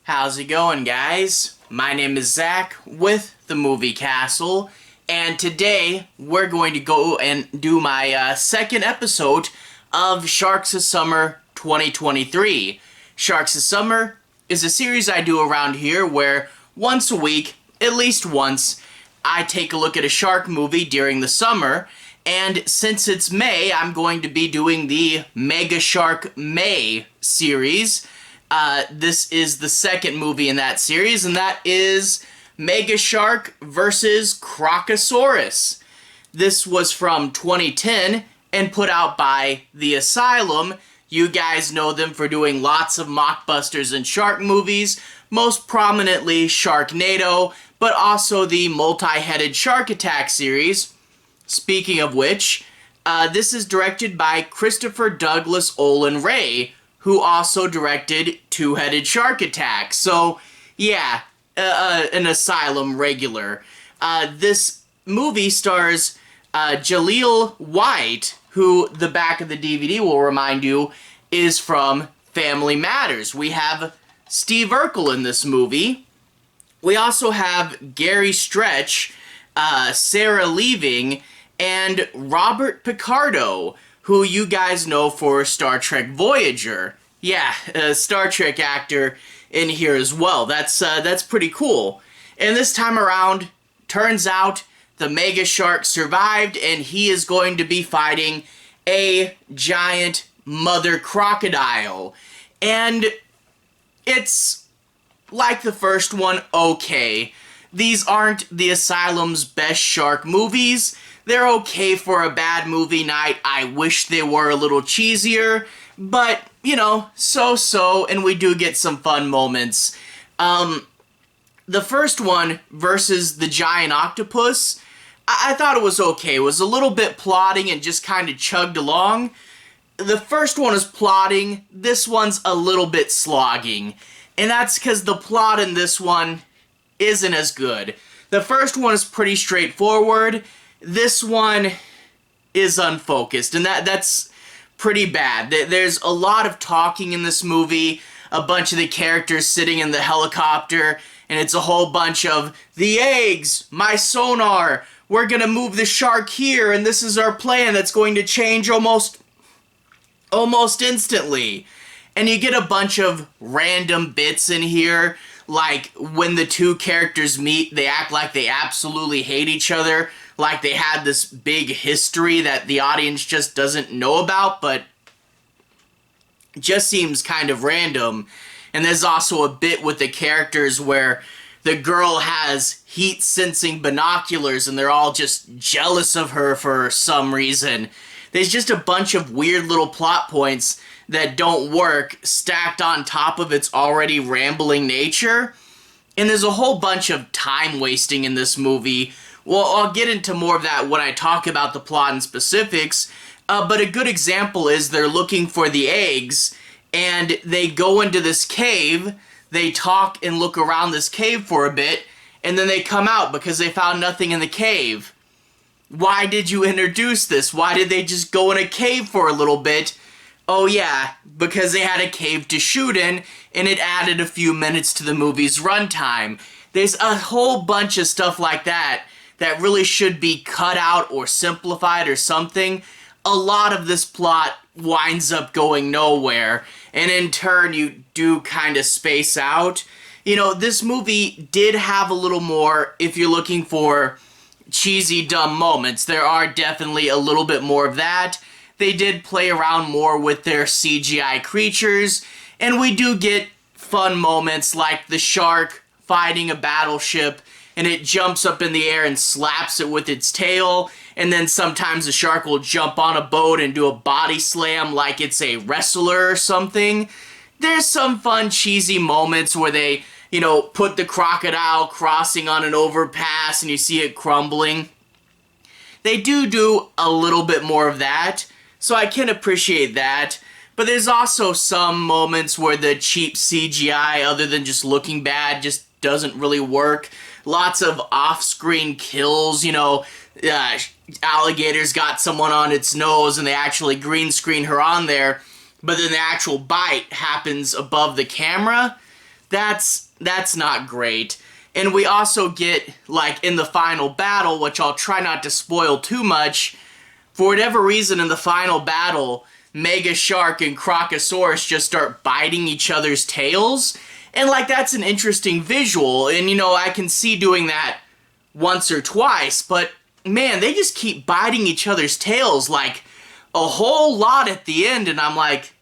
How's it going, guys? My name is Zach with the Movie Castle, and today we're going to go and do my second episode of Sharks of Summer 2023. Sharks of Summer is a series I do around here where once a week, at least once, I take a look at a shark movie during the summer, and since it's May, I'm going to be doing the Mega Shark May series. This is the second movie in that series, and that is Mega Shark vs. Crocosaurus. This was from 2010 and put out by the Asylum. You guys know them for doing lots of mockbusters and shark movies, most prominently Sharknado, but also the multi-headed Shark Attack series. Speaking of which, this is directed by Christopher Douglas Olen Ray, who also directed Two-Headed Shark Attack. So, yeah, an Asylum regular. This movie stars Jaleel White, who the back of the DVD will remind you is from Family Matters. We have Steve Urkel in this movie. We also have Gary Stretch, Sarah Lieving, and Robert Picardo, who you guys know for Star Trek Voyager. Yeah, a Star Trek actor in here as well. That's pretty cool. And this time around, turns out the Mega Shark survived, and he is going to be fighting a giant mother crocodile. And it's like the first one, okay. These aren't the Asylum's best shark movies. They're okay for a bad movie night. I wish they were a little cheesier, but, you know, so-so, and we do get some fun moments. The first one, versus the giant octopus, I thought it was okay. It was a little bit plodding and just kind of chugged along. The first one is plodding, this one's a little bit slogging. And that's because the plot in this one isn't as good. The first one is pretty straightforward. This one is unfocused, and that's pretty bad. There's a lot of talking in this movie, a bunch of the characters sitting in the helicopter, and it's a whole bunch of, the eggs, my sonar, we're gonna move the shark here, and this is our plan that's going to change almost instantly. And you get a bunch of random bits in here, like when the two characters meet, they act like they absolutely hate each other, like they had this big history that the audience just doesn't know about, but just seems kind of random. And there's also a bit with the characters where the girl has heat-sensing binoculars and they're all just jealous of her for some reason. There's just a bunch of weird little plot points that don't work stacked on top of its already rambling nature. And there's a whole bunch of time wasting in this movie. Well, I'll get into more of that when I talk about the plot and specifics, but a good example is they're looking for the eggs, and they go into this cave, they talk and look around this cave for a bit, and then they come out because they found nothing in the cave. Why did you introduce this? Why did they just go in a cave for a little bit? Oh yeah, because they had a cave to shoot in, and it added a few minutes to the movie's runtime. There's a whole bunch of stuff like that that really should be cut out or simplified or something. A lot of this plot winds up going nowhere, and in turn you do kind of space out. You know, this movie did have a little more, if you're looking for cheesy, dumb moments, there are definitely a little bit more of that. They did play around more with their CGI creatures, and we do get fun moments like the shark fighting a battleship, and it jumps up in the air and slaps it with its tail, and then sometimes the shark will jump on a boat and do a body slam like it's a wrestler or something. There's some fun, cheesy moments where they, you know, put the crocodile crossing on an overpass and you see it crumbling. They do a little bit more of that, so I can appreciate that. But there's also some moments where the cheap CGI, other than just looking bad, just doesn't really work. Lots of off-screen kills, you know, alligator's got someone on its nose and they actually green screen her on there, but then the actual bite happens above the camera. That's not great. And we also get, like, in the final battle, which I'll try not to spoil too much, for whatever reason in the final battle, Mega Shark and Crocosaurus just start biting each other's tails. And, like, that's an interesting visual. And, you know, I can see doing that once or twice. But, man, they just keep biting each other's tails, like, a whole lot at the end. And I'm like,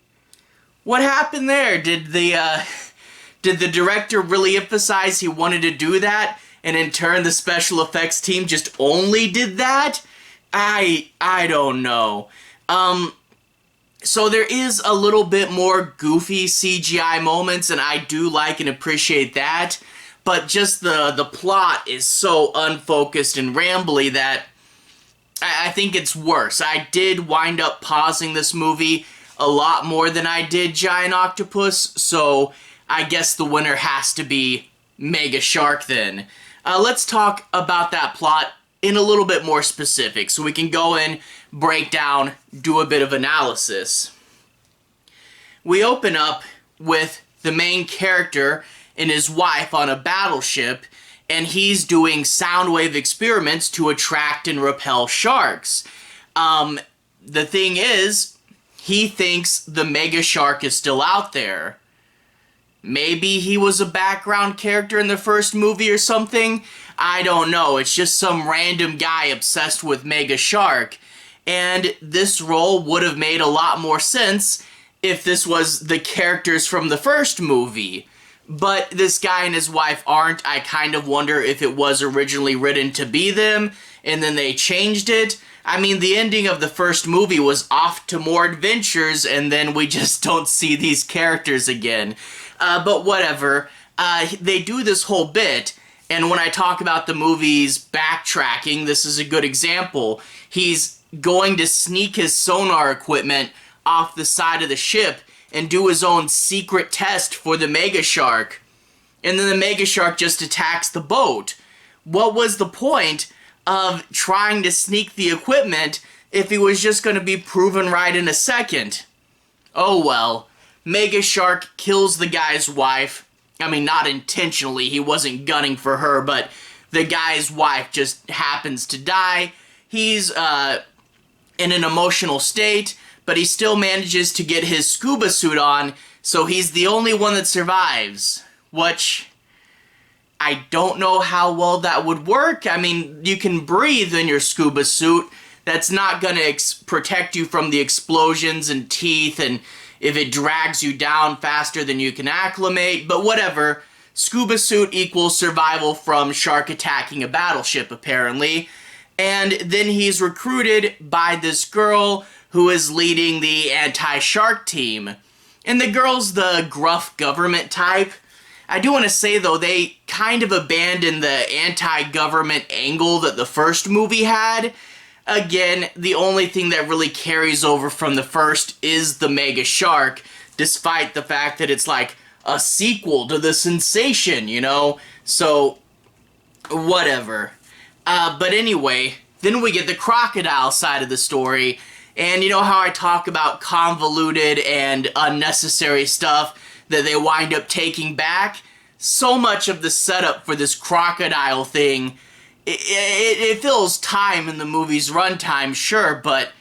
what happened there? Did the director really emphasize he wanted to do that? And in turn, the special effects team just only did that? I don't know. So there is a little bit more goofy CGI moments, and I do like and appreciate that. But just the plot is so unfocused and rambly that I think it's worse. I did wind up pausing this movie a lot more than I did Giant Octopus, so I guess the winner has to be Mega Shark then. Let's talk about that plot in a little bit more specific, so we can go in, break down, do a bit of analysis. We open up with the main character and his wife on a battleship, and he's doing sound wave experiments to attract and repel sharks. The thing is, he thinks the Mega Shark is still out there. Maybe he was a background character in the first movie or something? I don't know. It's just some random guy obsessed with Mega Shark. And this role would have made a lot more sense if this was the characters from the first movie. But this guy and his wife aren't. I kind of wonder if it was originally written to be them, and then they changed it. I mean, the ending of the first movie was off to more adventures, and then we just don't see these characters again. But whatever. They do this whole bit, and when I talk about the movie's backtracking, this is a good example. He's going to sneak his sonar equipment off the side of the ship and do his own secret test for the Mega Shark. And then the Mega Shark just attacks the boat. What was the point of trying to sneak the equipment if he was just going to be proven right in a second? Oh well. Mega Shark kills the guy's wife. I mean, not intentionally, he wasn't gunning for her, but the guy's wife just happens to die. He's in an emotional state, but he still manages to get his scuba suit on, so he's the only one that survives. Which, I don't know how well that would work. I mean, you can breathe in your scuba suit. That's not going to protect you from the explosions and teeth, and if it drags you down faster than you can acclimate, but whatever. Scuba suit equals survival from shark attacking a battleship, apparently. And then he's recruited by this girl who is leading the anti-shark team. And the girl's the gruff government type. I do want to say, though, they kind of abandoned the anti-government angle that the first movie had. Again, the only thing that really carries over from the first is the Mega Shark, despite the fact that it's like a sequel to the sensation, you know? So, whatever. But anyway, then we get the crocodile side of the story, and you know how I talk about convoluted and unnecessary stuff that they wind up taking back? So much of the setup for this crocodile thing, it fills time in the movie's runtime, sure, but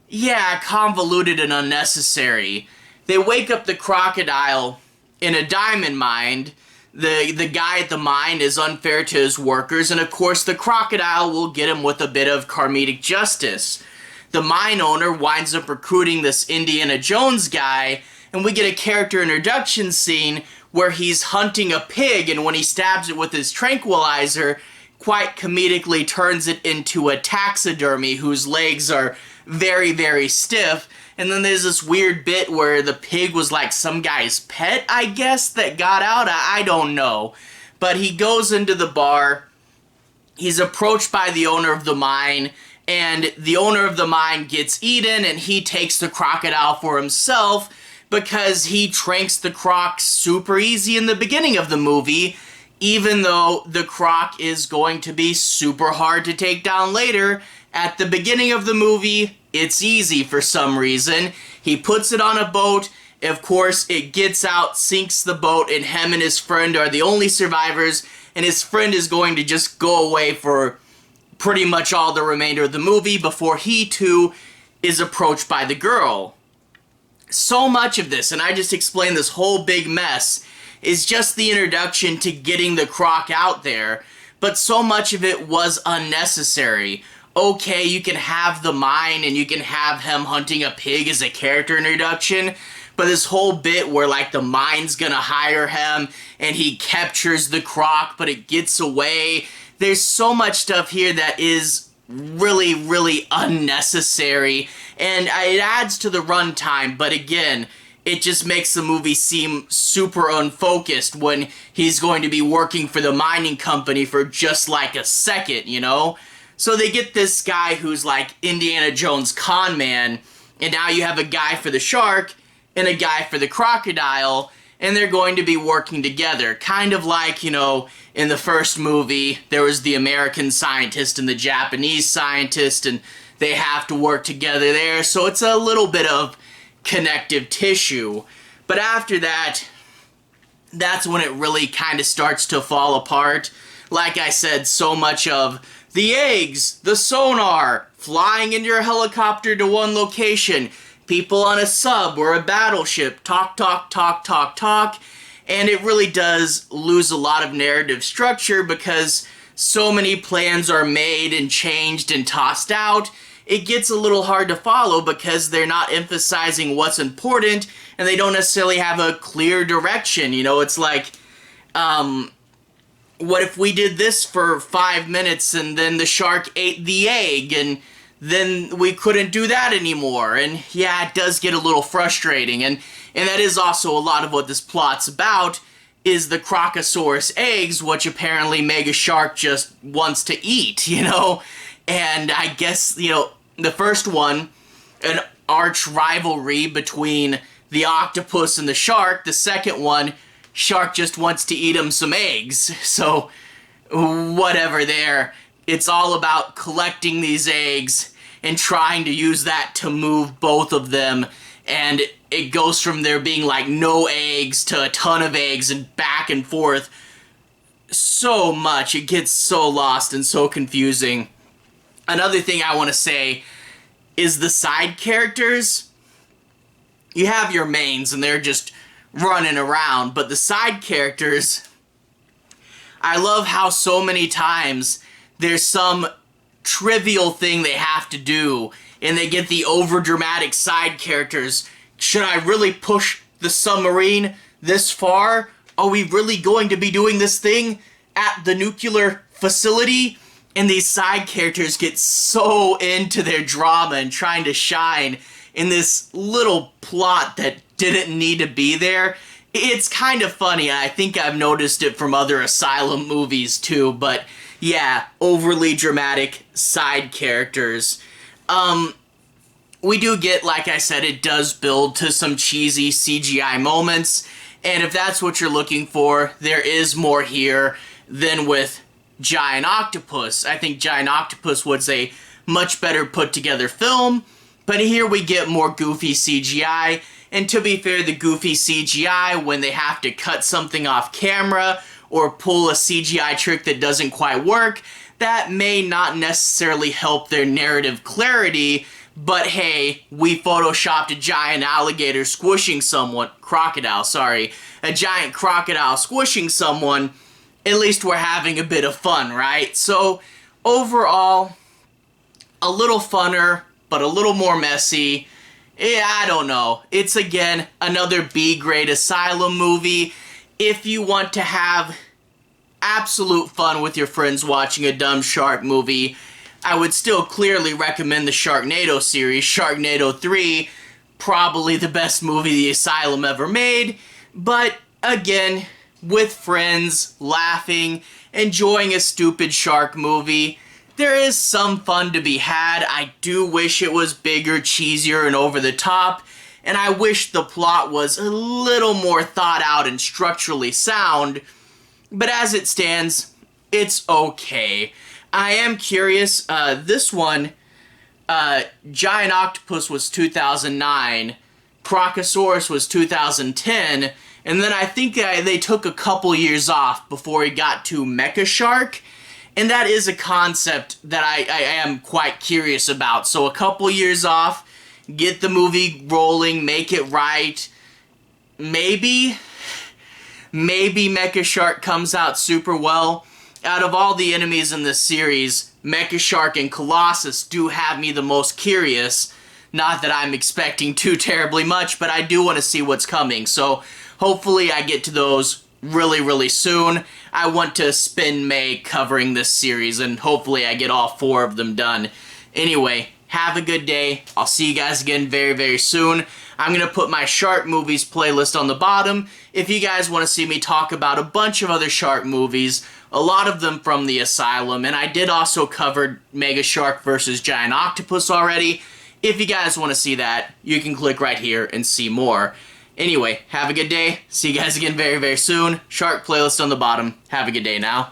yeah, convoluted and unnecessary. They wake up the crocodile in a diamond mine. The guy at the mine is unfair to his workers, and of course the crocodile will get him with a bit of karmic justice. The mine owner winds up recruiting this Indiana Jones guy, and we get a character introduction scene where he's hunting a pig, and when he stabs it with his tranquilizer, quite comedically turns it into a taxidermy whose legs are very, very stiff. And then there's this weird bit where the pig was like some guy's pet, I guess, that got out. I don't know. But he goes into the bar. He's approached by the owner of the mine, and the owner of the mine gets eaten, and he takes the crocodile for himself because he tranks the croc super easy in the beginning of the movie, even though the croc is going to be super hard to take down later. At the beginning of the movie, it's easy for some reason. He puts it on a boat, Of course, it gets out, sinks the boat, and him and his friend are the only survivors, and his friend is going to just go away for pretty much all the remainder of the movie before he, too, is approached by the girl. So much of this, and I just explained this whole big mess, is just the introduction to getting the croc out there, but so much of it was unnecessary. Okay, you can have the mine and you can have him hunting a pig as a character introduction, but this whole bit where, like, the mine's gonna hire him and he captures the croc but it gets away, there's so much stuff here that is really, really unnecessary, and it adds to the runtime, but again, it just makes the movie seem super unfocused when he's going to be working for the mining company for just like a second, you know? So they get this guy who's like Indiana Jones con man, and now you have a guy for the shark and a guy for the crocodile, and they're going to be working together. Kind of like, you know, in the first movie, there was the American scientist and the Japanese scientist, and they have to work together there, so it's a little bit of connective tissue. But after that, that's when it really kind of starts to fall apart. Like I said, so much of the eggs, the sonar, flying in your helicopter to one location, people on a sub or a battleship, talk, and it really does lose a lot of narrative structure because so many plans are made and changed and tossed out. It gets a little hard to follow because they're not emphasizing what's important and they don't necessarily have a clear direction. You know, it's like, what if we did this for 5 minutes and then the shark ate the egg and then we couldn't do that anymore? And yeah, it does get a little frustrating, and that is also a lot of what this plot's about, is the Crocosaurus eggs, which apparently Mega Shark just wants to eat, you know? And I guess, you know, the first one, an arch rivalry between the octopus and the shark. The second one, shark just wants to eat him some eggs. So, whatever there. It's all about collecting these eggs and trying to use that to move both of them. And it goes from there being like no eggs to a ton of eggs and back and forth so much. It gets so lost and so confusing. Another thing I want to say is the side characters. You have your mains and they're just running around, but the side characters, I love how so many times there's some trivial thing they have to do and they get the overdramatic side characters. Should I really push the submarine this far? Are we really going to be doing this thing at the nuclear facility? And these side characters get so into their drama and trying to shine in this little plot that didn't need to be there. It's kind of funny, and I think I've noticed it from other Asylum movies too, but yeah, overly dramatic side characters. We do get, like I said, it does build to some cheesy CGI moments, and if that's what you're looking for, there is more here than with Giant Octopus. I think Giant Octopus was a much better put together film, but here we get more goofy CGI, and to be fair, the goofy CGI, when they have to cut something off camera or pull a CGI trick that doesn't quite work, that may not necessarily help their narrative clarity, but hey, we photoshopped a giant alligator squishing someone, a giant crocodile squishing someone. At least we're having a bit of fun, right? So, overall, a little funner, but a little more messy. Yeah, I don't know. It's, again, another B-grade Asylum movie. If you want to have absolute fun with your friends watching a dumb shark movie, I would still clearly recommend the Sharknado series. Sharknado 3, probably the best movie the Asylum ever made. But, again, with friends, laughing, enjoying a stupid shark movie, there is some fun to be had. I do wish it was bigger, cheesier, and over the top, and I wish the plot was a little more thought out and structurally sound, but as it stands, it's okay. I am curious, this one, Giant Octopus was 2009, Crocosaurus was 2010, and then I think they took a couple years off before we got to Mecha Shark, and that is a concept that I am quite curious about. So a couple years off, get the movie rolling, make it right. Maybe Mecha Shark comes out super well. Out of all the enemies in this series, Mecha Shark and Colossus do have me the most curious. Not that I'm expecting too terribly much, but I do want to see what's coming. So hopefully I get to those really, really soon. I want to spend May covering this series, and hopefully I get all 4 of them done. Anyway, have a good day. I'll see you guys again very, very soon. I'm going to put my shark movies playlist on the bottom if you guys want to see me talk about a bunch of other shark movies, a lot of them from the Asylum, and I did also cover Mega Shark vs. Giant Octopus already. If you guys want to see that, you can click right here and see more. Anyway, have a good day. See you guys again very, very soon. Shark playlist on the bottom. Have a good day now.